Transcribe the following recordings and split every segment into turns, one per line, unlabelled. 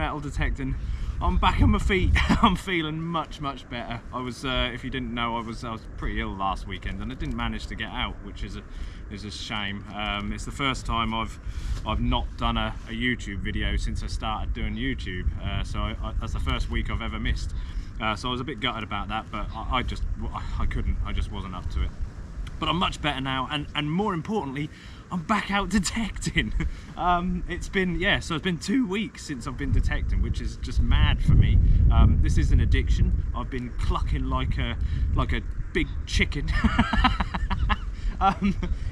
metal detecting. I'm back on my feet. I'm feeling much better. I was, if you didn't know, I was pretty ill last weekend, and I didn't manage to get out, which is a shame. It's the first time I've not done a YouTube video since I started doing YouTube. So that's the first week I've ever missed. So I was a bit gutted about that, but I couldn't. I just wasn't up to it. But I'm much better now, and more importantly, I'm back out detecting. It's been 2 weeks since I've been detecting, which is just mad for me. This is an addiction. I've been clucking like a big chicken.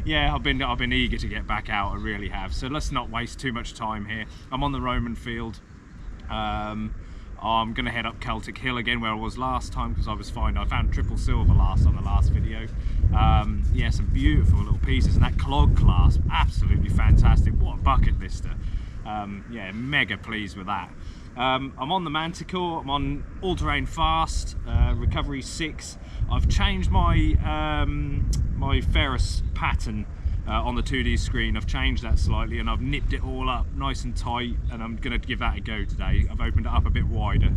Yeah, I've been eager to get back out. I really have. So let's not waste too much time here. I'm on the Roman field. I'm going to head up Celtic Hill again, where I was last time, because I found triple silver on the last video. Yeah, some beautiful little pieces, and that clog clasp, absolutely fantastic. What a bucket lister. Yeah, mega pleased with that. I'm on the Manticore. I'm on all-terrain fast, recovery 6. I've changed my my ferrous pattern on the 2D screen. I've changed that slightly, and I've nipped it all up nice and tight, and I'm going to give that a go today. I've opened it up a bit wider,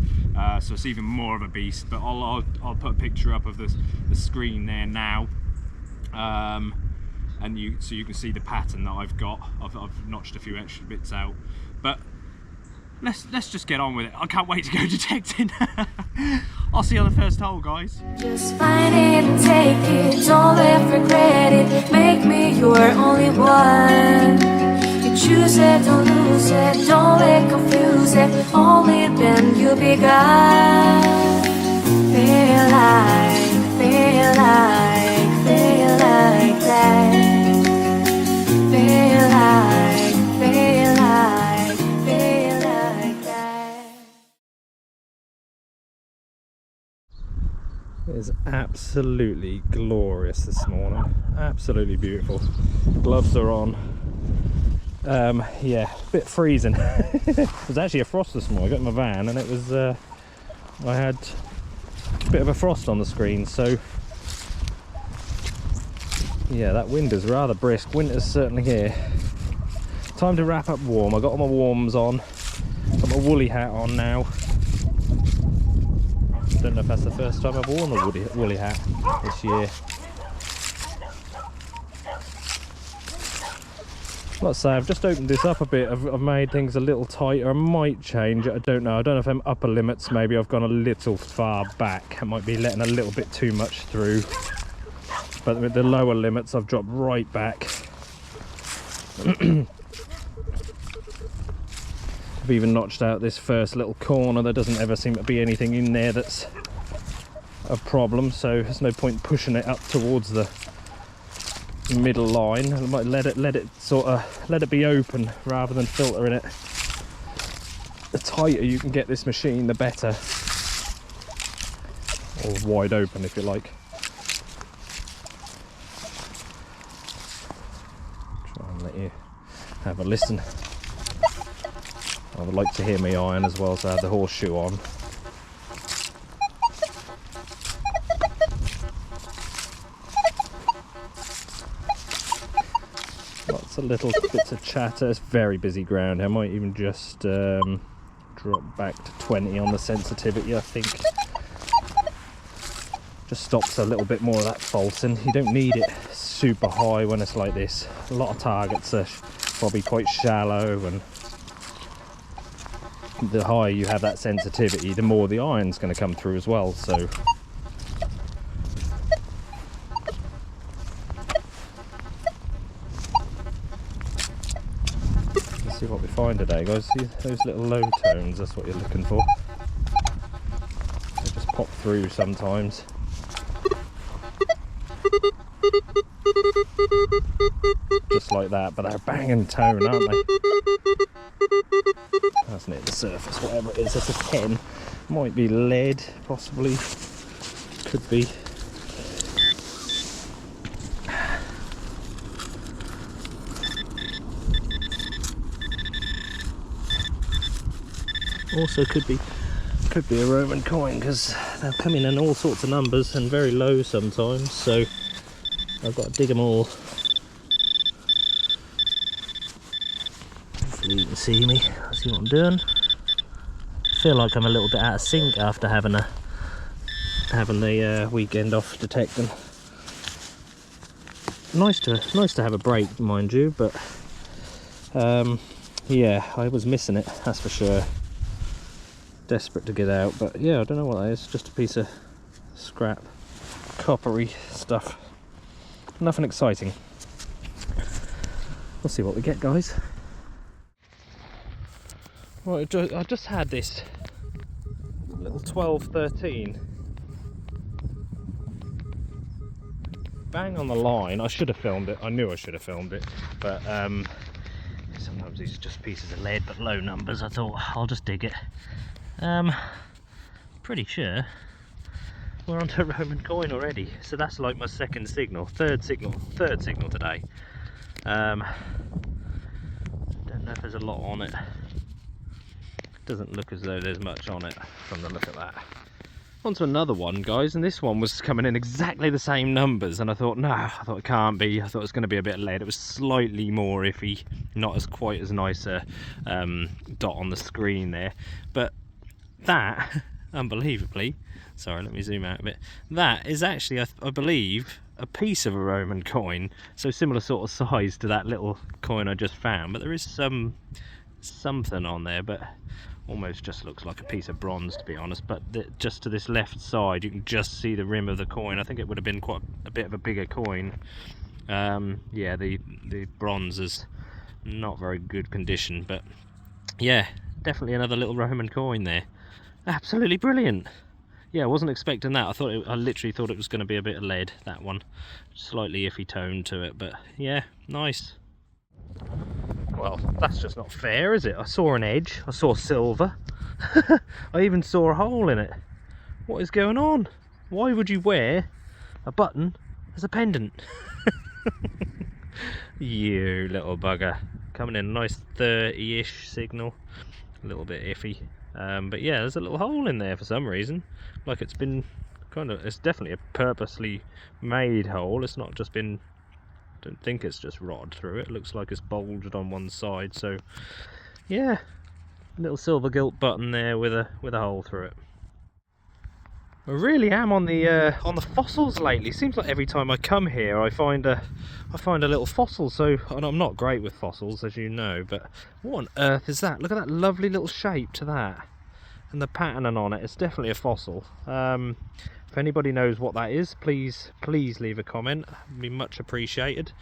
so it's even more of a beast, but I'll put a picture up of the screen there now, and so you can see the pattern that I've got. I've notched a few extra bits out, but let's just get on with it. I can't wait to go detecting. I'll see you on the first hole, guys.
Just find it and take it, don't let regret it. Make me your only one. You choose it, don't lose it, don't let confuse it. Only then you'll be God. Feel like that. Feel like,
It is absolutely glorious this morning. Absolutely beautiful. Gloves are on. Yeah, a bit freezing. It was actually a frost this morning. I got in my van, and it was I had a bit of a frost on the screen, so yeah, that wind is rather brisk. Winter's certainly here. Time to wrap up warm. I got all my warms on, got my woolly hat on now. I don't know if that's the first time I've worn a woolly hat this year. Let's say I've just opened this up a bit. I've made things a little tighter. I might change it. I don't know. I don't know if I'm upper limits. Maybe I've gone a little far back. I might be letting a little bit too much through. But with the lower limits, I've dropped right back. I've even notched out this first little corner. There doesn't ever seem to be anything in there that's a problem, so there's no point pushing it up towards the middle line. I might let it be open rather than filtering it. The tighter you can get this machine, the better. Or wide open, if you like. Try and let you have a listen. I would like to hear me iron as well, so I have the horseshoe on. Lots of little bits of chatter. It's very busy ground. I might even just drop back to 20 on the sensitivity, I think. Just stops a little bit more of that faulting. You don't need it super high when it's like this. A lot of targets are probably quite shallow, and the higher you have that sensitivity, the more the iron's going to come through as well. So let's see what we find today, guys. See those little low tones, that's what you're looking for. They just pop through sometimes. Just like that, but they're a banging tone, aren't they? That's near the surface, whatever it is. That's a 10. Might be lead, possibly. Could be. Also could be a Roman coin, because they'll come in all sorts of numbers and very low sometimes, so I've got to dig them all. Hopefully you can see me. See what I'm doing.
feel like I'm a little bit out of sync after having the weekend off detecting. Nice to have a break, mind you, but yeah, I was missing it, that's for sure. Desperate to get out, but yeah, I don't know what that is. Just a piece of scrap coppery stuff. Nothing exciting. We'll see what we get, guys. Right, I just had this little 12-13 bang on the line. I should have filmed it. I knew I should have filmed it, but sometimes these are just pieces of lead, but low numbers. I thought I'll just dig it. Pretty sure we're onto a Roman coin already, so that's like my second signal, third signal today. Don't know if there's a lot on it. Doesn't look as though there's much on it from the look of that. On to another one, guys, and this one was coming in exactly the same numbers, and I thought, no, I thought it can't be. I thought it was going to be a bit of lead. It was slightly more iffy, not as quite as nice a dot on the screen there, but that, unbelievably, sorry, let me zoom out a bit, that is actually, I believe, a piece of a Roman coin, so similar sort of size to that little coin I just found, but there is something on there, but almost just looks like a piece of bronze, to be honest. But just to this left side you can just see the rim of the coin. I think it would have been quite a bit of a bigger coin. Yeah, the bronze is not very good condition, but yeah, definitely another little Roman coin there. Absolutely brilliant. Yeah, I wasn't expecting that. I literally thought it was going to be a bit of lead, that one. Slightly iffy tone to it, but yeah, nice. Well, that's just not fair, is it? I saw an edge, I saw silver, I even saw a hole in it. What is going on? Why would you wear a button as a pendant? You little bugger. Coming in a nice 30-ish signal. A little bit iffy. But yeah, there's a little hole in there for some reason. Like it's been it's definitely a purposely made hole. It's not just been, I don't think it's just rotted through it. It looks like it's bulged on one side. So yeah, little silver gilt button there with a hole through it. I really am on the fossils lately. Seems like every time I come here I find a little fossil. So, and I'm not great with fossils, as you know, but what on earth is that? Look at that lovely little shape to that, and the patterning on it. It's definitely a fossil. If anybody knows what that is, please leave a comment. It'd be much appreciated.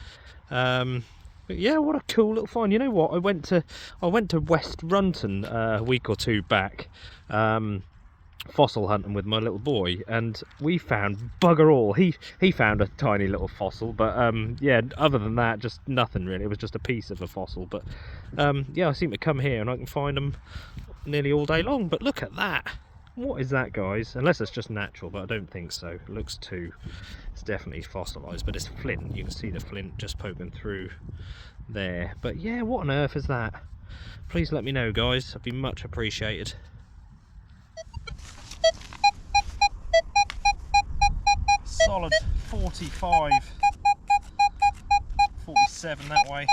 But yeah, what a cool little find. You know what? I went to West Runton a week or two back. Fossil hunting with my little boy, and we found bugger all. He found a tiny little fossil, but yeah, other than that, just nothing really. It was just a piece of a fossil, but yeah, I seem to come here and I can find them nearly all day long. But look at that. What is that, guys? Unless it's just natural, but I don't think so. It looks it's definitely fossilized, but it's flint. You can see the flint just poking through there. But yeah, what on earth is that? Please let me know, guys. I'd be much appreciated. Solid 45, 47 that way,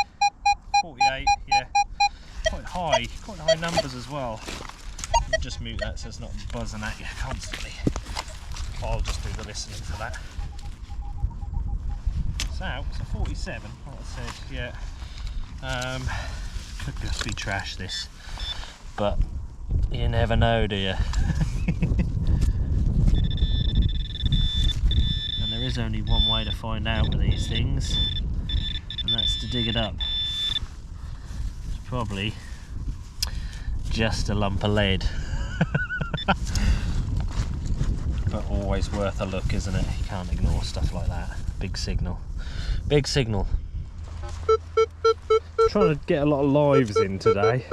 48, yeah, quite high numbers as well. Just mute that so it's not buzzing at you constantly. I'll just do the listening for that. So, it's a 47, like I said, yeah. Could just be trash, this, but you never know, do you? There is only one way to find out with these things, and that's to dig it up. It's probably just a lump of lead. But always worth a look, isn't it? You can't ignore stuff like that. Big signal. Big signal. Trying to get a lot of lives in today.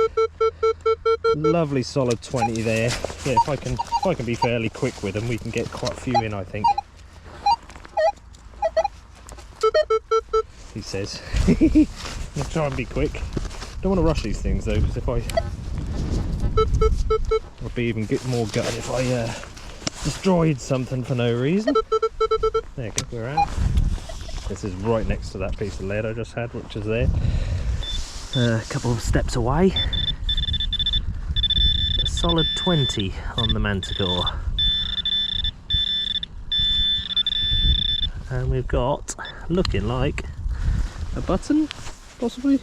Lovely solid 20 there. Yeah, if I can be fairly quick with them, we can get quite a few in, I think. He says. I'll try and be quick. Don't want to rush these things though, because if I'd be even more gutted if I destroyed something for no reason. There you go, we're out. This is right next to that piece of lead I just had, which is there. A couple of steps away. solid 20 on the Manticore. And we've got, looking like, a button, possibly.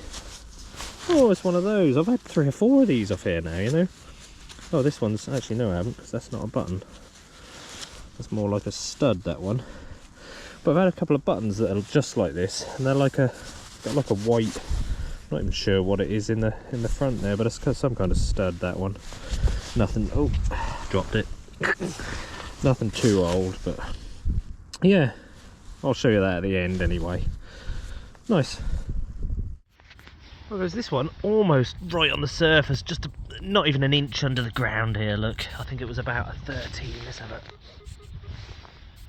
Oh, it's one of those. I've had 3 or 4 of these off here now, you know. Oh, this one's, actually no I haven't, because that's not a button. That's more like a stud, that one. But I've had a couple of buttons that are just like this, and they're like a, got like a white, not even sure what it is in the front there, but it's some kind of stud, that one. Nothing, oh, dropped it. Nothing too old, but yeah, I'll show you that at the end anyway. Nice. Well, there's this one almost right on the surface, just not even an inch under the ground here, look. I think it was about a 13, let's have a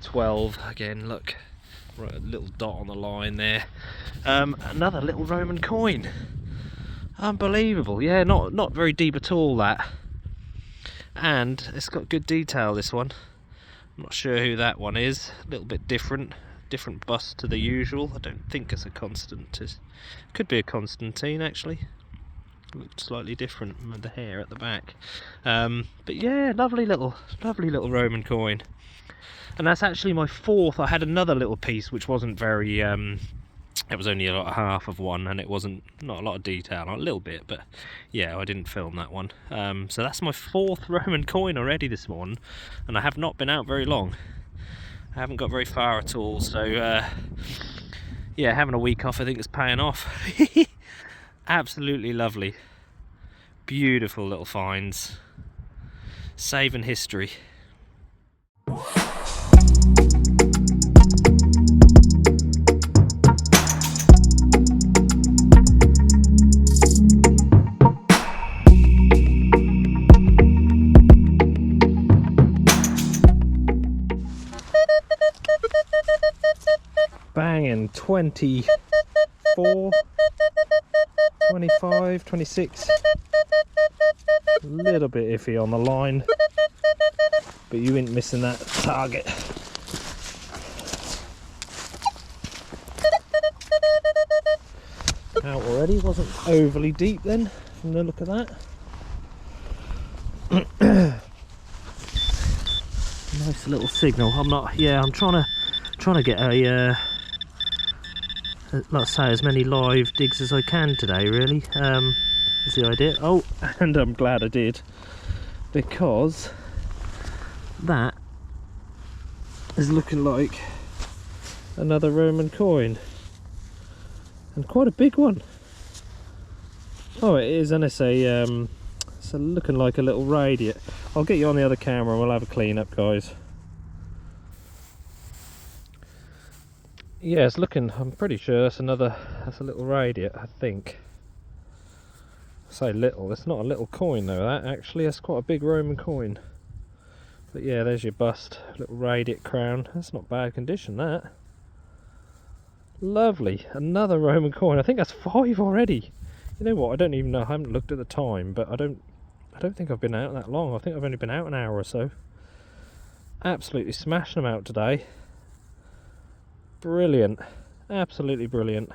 12 again, look. Right, a little dot on the line there. Another little Roman coin. Unbelievable. Yeah, not very deep at all, that. And it's got good detail, this one. I'm not sure who that one is. A little bit different bust to the usual. I don't think it's a Constant. It could be a Constantine, actually. Looked slightly different with the hair at the back. But yeah, lovely little Roman coin. And that's actually my 4th. I had another little piece which wasn't very, it was only a half of one, and it wasn't, not a lot of detail, a little bit, but yeah, I didn't film that one. So that's my 4th Roman coin already this morning, and I have not been out very long. I haven't got very far at all, so yeah, having a week off I think is paying off. Absolutely lovely. Beautiful little finds. Saving history. Banging 24, 25, 26. A little bit iffy on the line, but you ain't missing that target. Out already, wasn't overly deep then, from the look of that. Nice little signal. I'm trying to get a like I say, as many live digs as I can today, really. Is the idea. Oh, and I'm glad I did, because that is looking like another Roman coin, and quite a big one. Oh, it is, and it's looking like a little radiate. I'll get you on the other camera and we'll have a clean up, guys. Yeah, it's looking, I'm pretty sure that's a little radiate, I think. I say little, it's not a little coin though, that actually, that's quite a big Roman coin. But yeah, there's your bust, little radiate crown. That's not bad condition, that. Lovely, another Roman coin. I think that's 5 already. You know what, I don't even know, I haven't looked at the time, but I don't think I've been out that long. I think I've only been out an hour or so. Absolutely smashing them out today. Brilliant, absolutely brilliant.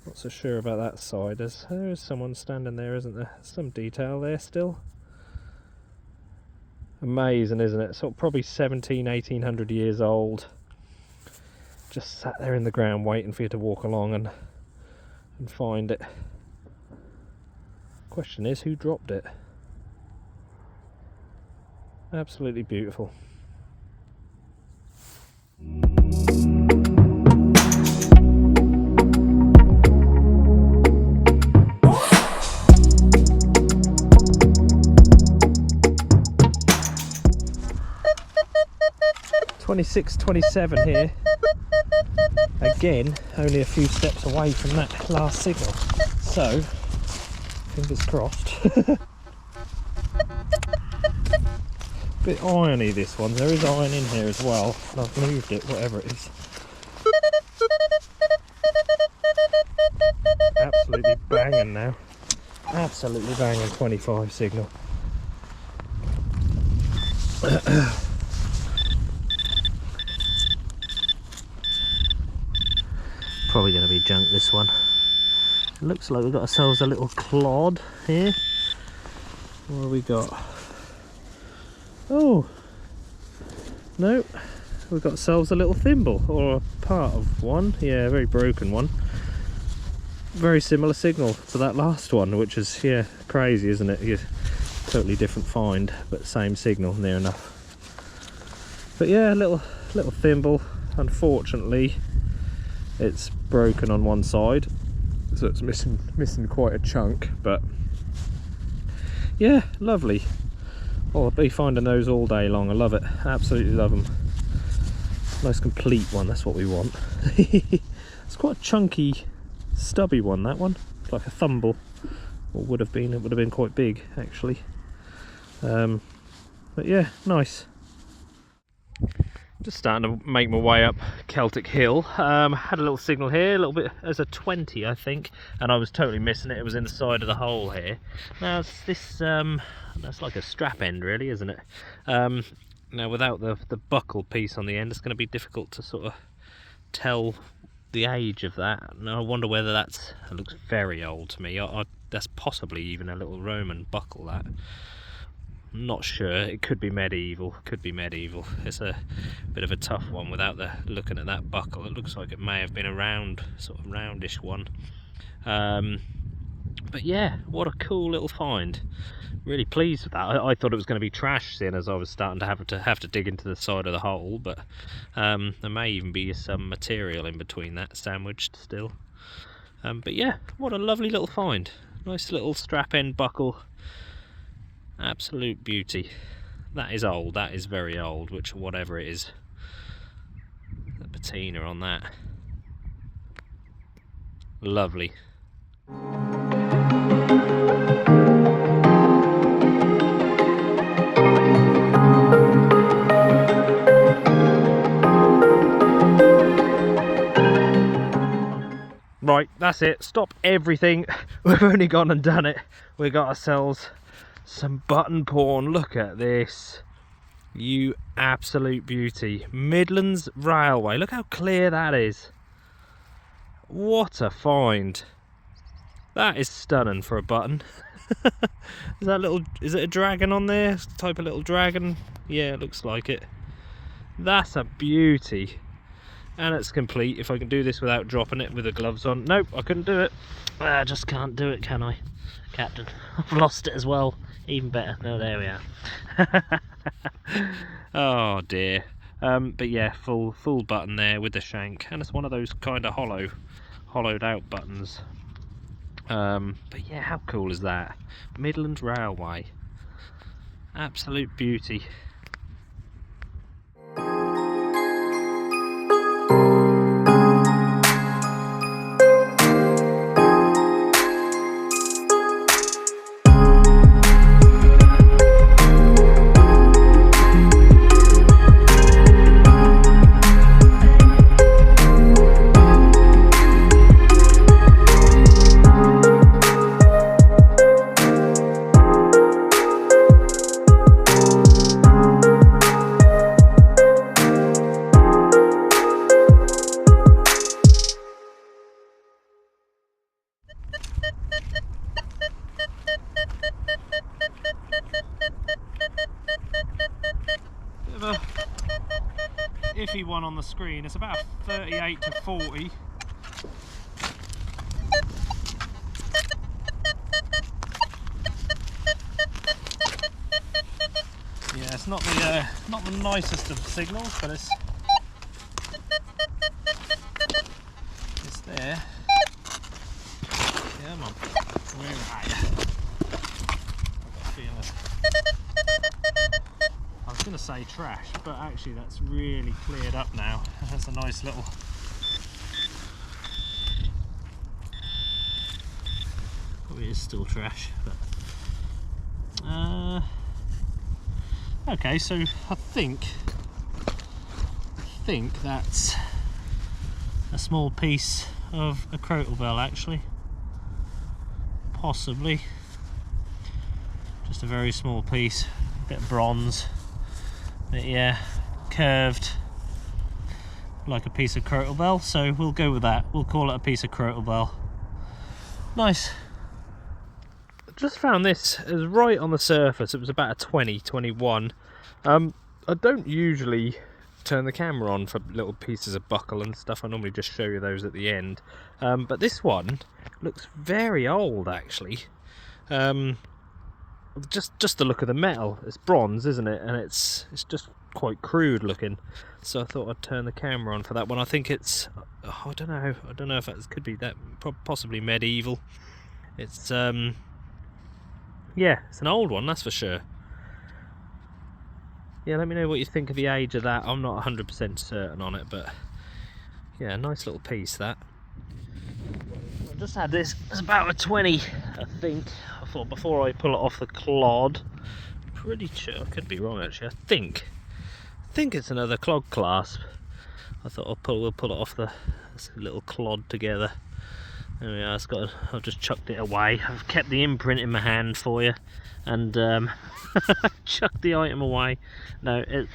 Not so sure about that side. There is someone standing there, isn't there? Some detail there still. Amazing, isn't it? Sort of probably 1800 years old. Just sat there in the ground waiting for you to walk along and find it. Question is, who dropped it? Absolutely beautiful. .26, 27 here. Again, only a few steps away from that last signal. So, fingers crossed. Bit irony, this one. There is iron in here as well. I've moved it, whatever it is. Absolutely banging now. Absolutely banging 25 signal. Probably going to be junk, this one. It looks like we've got ourselves a little clod here. What have we got? Oh no, we've got ourselves a little thimble, or a part of one. Yeah, a very broken one. Very similar signal to that last one, which is, yeah, crazy, isn't it? Yeah, totally different find, but same signal near enough. But yeah, little thimble. Unfortunately, it's broken on one side, so it's missing quite a chunk. But yeah, lovely. Oh, I'll be finding those all day long. I love it. Absolutely love them. Nice complete one. That's what we want. It's quite a chunky, stubby one. That one. It's like a thumble. Or would have been. It would have been quite big actually. But yeah, nice. Just starting to make my way up Celtic Hill. Had a little signal here, a little bit as a 20 I think, and I was totally missing it. It was in the side of the hole here. Now it's this, that's like a strap end really, isn't it? Now without the buckle piece on the end, it's going to be difficult to sort of tell the age of that. Now I wonder whether it looks very old to me. That's possibly even a little Roman buckle, that. Not sure. It could be medieval. It's a bit of a tough one without looking at that buckle. It looks like it may have been a sort of roundish one. But yeah, what a cool little find. Really pleased with that. I thought it was going to be trash, seeing as I was starting to have to dig into the side of the hole, but there may even be some material in between that sandwiched still. But yeah, what a lovely little find. Nice little strap end buckle. Absolute beauty. That is old. That is very old, which whatever it is. The patina on that. Lovely. Right, that's it. Stop everything. We've only gone and done it. We got ourselves some button porn. Look at this, you absolute beauty. Midlands Railway, look how clear that is. What a find. That is stunning for a button. Is it a dragon on there? Type of little dragon? Yeah, it looks like it. That's a beauty. And it's complete. If I can do this without dropping it with the gloves on. Nope, I couldn't do it. I just can't do it, can I, Captain? I've lost it as well. Even better. No, there we are. Oh dear. But yeah, full button there with the shank, and it's one of those kind of hollowed out buttons. But yeah, how cool is that? Midland Railway. Absolute beauty. Iffy one on the screen. It's about 38 to 40. Yeah, it's not the nicest of signals, but it's there. Come on, where are you? I was going to say trash, but actually that's really cleared up now. That's a nice little... Oh, it is still trash, but... okay, so I think that's a small piece of a crotal bell, actually. Possibly. Just a very small piece, a bit of bronze. But yeah, curved like a piece of crotal bell, so we'll go with that. We'll call it a piece of crotal bell. Nice. Just found this. It was right on the surface. It was about a 20, 21. I don't usually turn the camera on for little pieces of buckle and stuff. I normally just show you those at the end. But this one looks very old, actually. Just the look of the metal. It's bronze, isn't it? And it's just quite crude looking. So I thought I'd turn the camera on for that one. I think it's, I don't know if that could be that, possibly medieval. It's yeah, it's an old one, that's for sure. Yeah, let me know what you think of the age of that. I'm not 100% certain on it, but yeah, nice little piece that. I just had this, it's about a 20, I think. I thought before I pull it off the clod, pretty sure, I could be wrong actually, I think it's another clod clasp. I thought we'll pull it off the little clod together. There we are, I've just chucked it away. I've kept the imprint in my hand for you, and chucked the item away. No, it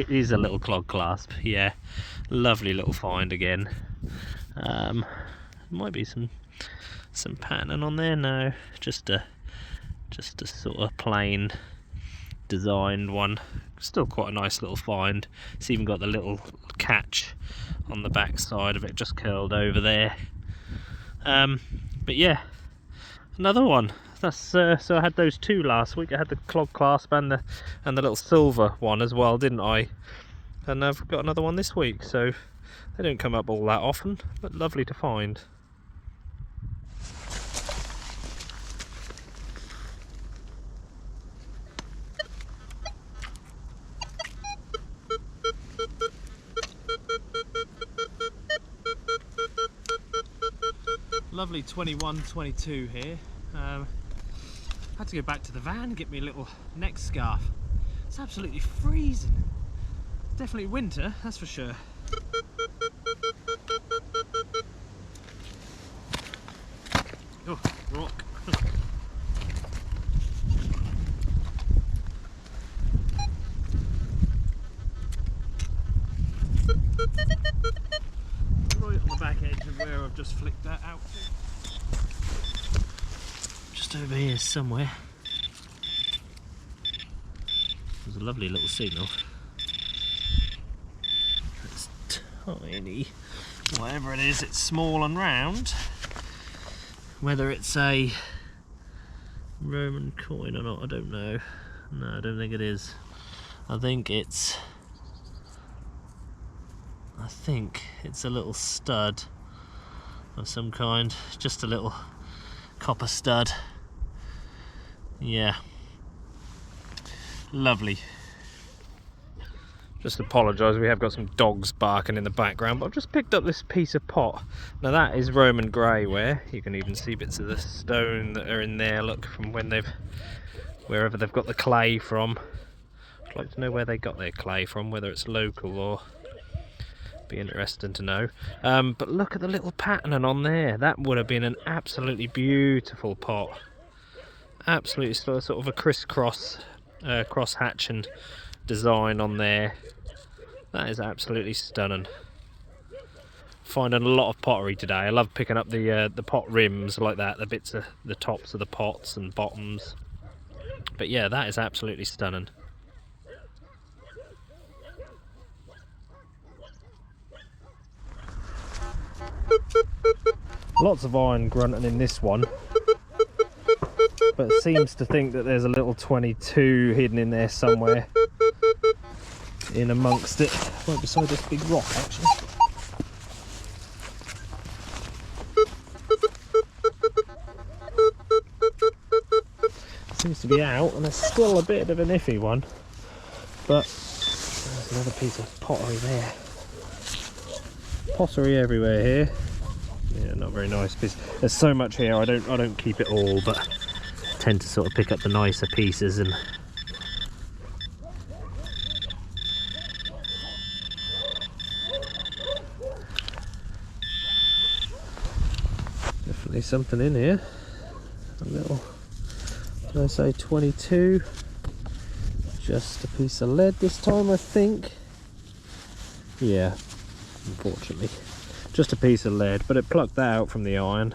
is a little clod clasp, yeah. Lovely little find again. Might be some patterning on there. No, just a sort of plain designed one. Still quite a nice little find. It's even got the little catch on the back side of it, just curled over there. But yeah, another one. That's so I had those two last week. I had the clod clasp and the little silver one as well, didn't I? And I've got another one this week, so they don't come up all that often, but lovely to find. Lovely 21, 22 here. Had to go back to the van and get me a little neck scarf. It's absolutely freezing. Definitely winter, that's for sure. Oh, rock. Right on the back edge of where I've just flicked that out. Just over here somewhere. There's a lovely little signal. It's tiny. Whatever it is, it's small and round. Whether it's a Roman coin or not, I don't know. No, I don't think it is. I think it's a little stud of some kind. Just a little copper stud. Yeah. Lovely. Just apologise, we have got some dogs barking in the background, but I've just picked up this piece of pot. Now that is Roman grey ware. You can even see bits of the stone that are in there, look, from when wherever they've got the clay from. I'd like to know where they got their clay from, whether it's local or... be interesting to know. But look at the little patterning on there. That would have been an absolutely beautiful pot. Absolutely sort of a crisscross cross hatching design on there. That is absolutely stunning. Finding a lot of pottery today. I love picking up the pot rims like that, the bits of the tops of the pots and bottoms. But yeah, that is absolutely stunning. Lots of iron grunting in this one, but it seems to think that there's a little 22 hidden in there somewhere, in amongst it, right beside this big rock actually. Seems to be out, and there's still a bit of an iffy one, but there's another piece of pottery there. Pottery everywhere here. Yeah, not very nice piece. There's so much here. I don't keep it all, but I tend to sort of pick up the nicer pieces and. Definitely something in here. A little. Did I say 22? Just a piece of lead this time, I think. Yeah. Unfortunately, just a piece of lead, but it plucked that out from the iron.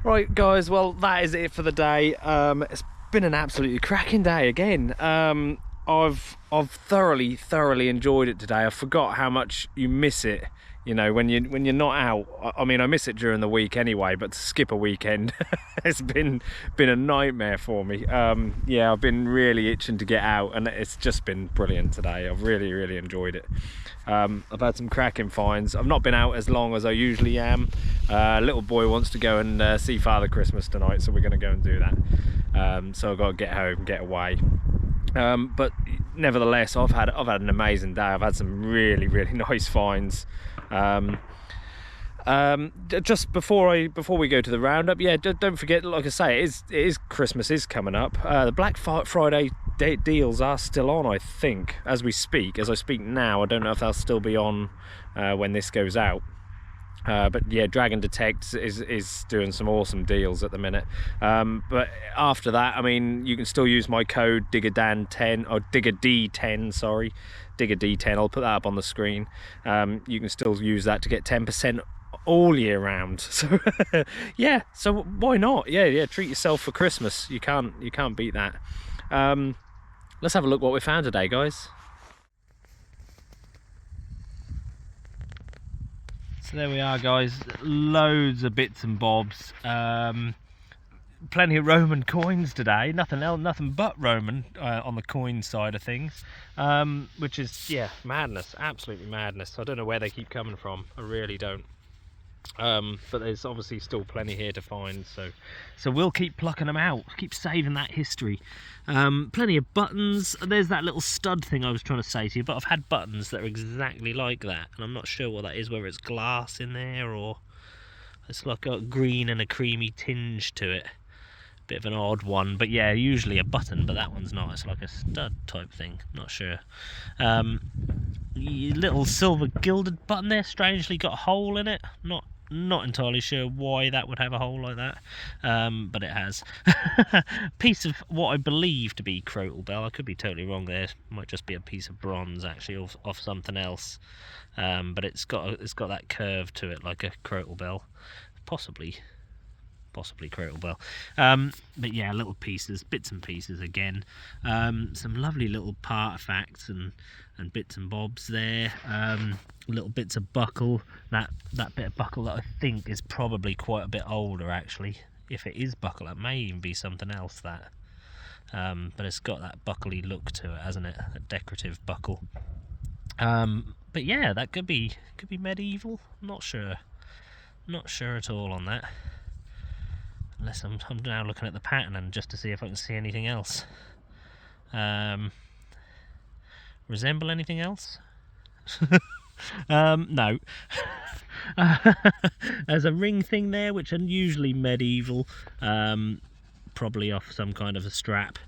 Right guys, well that is it for the day. It's been an absolutely cracking day again. I've thoroughly enjoyed it today. I forgot how much you miss it, you know, when you're not out. I mean, I miss it during the week anyway, but to skip a weekend it's been a nightmare for me. Yeah, I've been really itching to get out, and it's just been brilliant today. I've really enjoyed it. I've had some cracking finds. I've not been out as long as I usually am. Little boy wants to go and see Father Christmas tonight, so we're going to go and do that. So I've got to get home, get away. But nevertheless, I've had an amazing day. I've had some really nice finds. Just before we go to the roundup, yeah, don't forget, like I say, it is Christmas is coming up. The Black Friday deals are still on, I think, as we speak. As I speak now, I don't know if they'll still be on when this goes out. But yeah, Dragon Detect is doing some awesome deals at the minute. But after that, I mean, you can still use my code DiggerDan10 or DiggerD10, sorry, DiggerD10. I'll put that up on the screen. You can still use that to get 10% all year round. So yeah, so why not? Yeah, treat yourself for Christmas. You can't beat that. Let's have a look what we found today, guys. So there we are, guys, loads of bits and bobs. Plenty of Roman coins today, nothing else, nothing but Roman on the coin side of things, which is, yeah, madness, absolutely madness. I don't know where they keep coming from, I really don't. But there's obviously still plenty here to find, so we'll keep plucking them out, keep saving that history. Plenty of buttons. There's that little stud thing I was trying to say to you, but I've had buttons that are exactly like that, and I'm not sure what that is, whether it's glass in there or it's like a green and a creamy tinge to it. Bit of an odd one, but yeah, usually a button, but that one's not. It's like a stud type thing, not sure. Little silver gilded button there, strangely got a hole in it. Not entirely sure why that would have a hole like that, but it has. Piece of what I believe to be crotal bell. I could be totally wrong there. Might just be a piece of bronze actually off something else, but it's got that curve to it like a crotal bell, possibly crotal bell. But yeah, little pieces, bits and pieces again. Some lovely little artifacts and bits and bobs there. Little bits of buckle. That bit of buckle that I think is probably quite a bit older actually. If it is buckle, it may even be something else that. But it's got that buckley look to it, hasn't it? A decorative buckle. But yeah, that could be medieval. Not sure at all on that. Unless I'm now looking at the pattern and just to see if I can see anything else. Resemble anything else? No. There's a ring thing there, which are usually medieval, probably off some kind of a strap.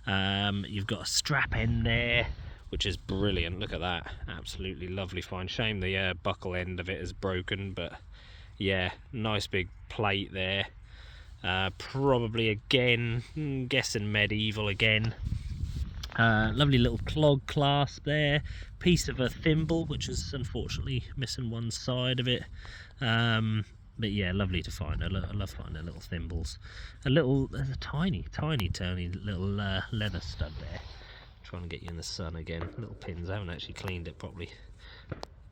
You've got a strap end there, which is brilliant. Look at that, absolutely lovely find. Shame the buckle end of it is broken, but yeah, nice big plate there. Probably again, guessing medieval again. Lovely little clog clasp there. Piece of a thimble, which is unfortunately missing one side of it. But yeah, lovely to find. I love finding little thimbles. There's a tiny little leather stud there. Trying to get you in the sun again. Little pins. I haven't actually cleaned it properly.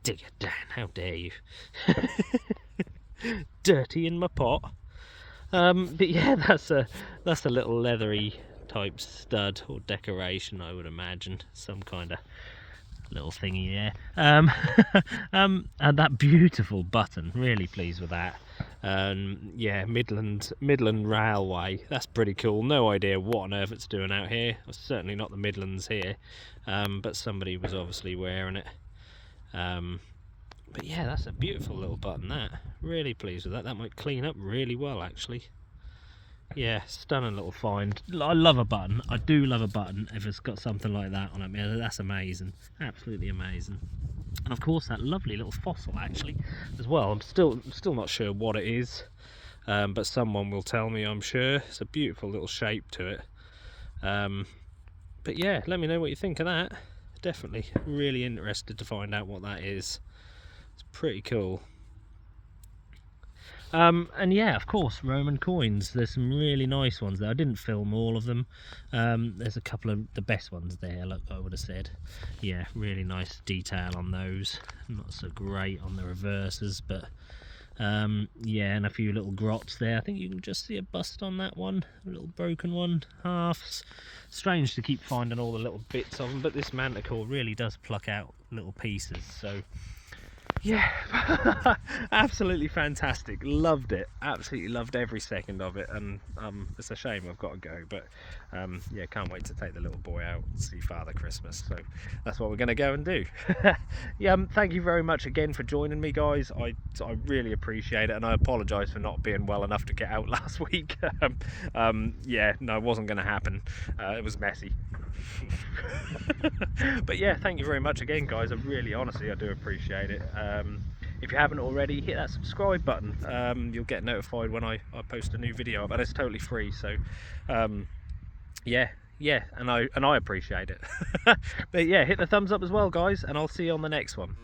Digger Dan, how dare you? Dirty in my pot. But yeah, that's a little leathery type stud or decoration, I would imagine. Some kind of little thingy there. And that beautiful button, really pleased with that. Yeah, Midland Railway, that's pretty cool. No idea what on earth it's doing out here. It's certainly not the Midlands here, but somebody was obviously wearing it. But yeah, that's a beautiful little button, that. Really pleased with that. That might clean up really well, actually. Yeah, stunning little find. I love a button. I do love a button if it's got something like that on it. Man, that's amazing. Absolutely amazing. And of course, that lovely little fossil, actually, as well. I'm still not sure what it is, but someone will tell me, I'm sure. It's a beautiful little shape to it. But yeah, let me know what you think of that. Definitely really interested to find out what that is. It's pretty cool. And yeah, of course, Roman coins. There's some really nice ones there. I didn't film all of them. There's a couple of the best ones there, like I would have said. Yeah, really nice detail on those. Not so great on the reverses, but yeah, and a few little grots there. I think you can just see a bust on that one, a little broken one, halves. Strange to keep finding all the little bits of them, but this Manticore really does pluck out little pieces, so yeah. Absolutely fantastic, loved it, absolutely loved every second of it, and it's a shame I've got to go, but yeah, can't wait to take the little boy out and see Father Christmas, so that's what we're going to go and do. Yeah, thank you very much again for joining me, guys. I really appreciate it, and I apologize for not being well enough to get out last week. Yeah, no, it wasn't going to happen. It was messy. But yeah, thank you very much again, guys. I really, honestly, I do appreciate it. If you haven't already, hit that subscribe button. You'll get notified when I post a new video up, and it's totally free, so yeah, and I appreciate it. But yeah, hit the thumbs up as well, guys, and I'll see you on the next one.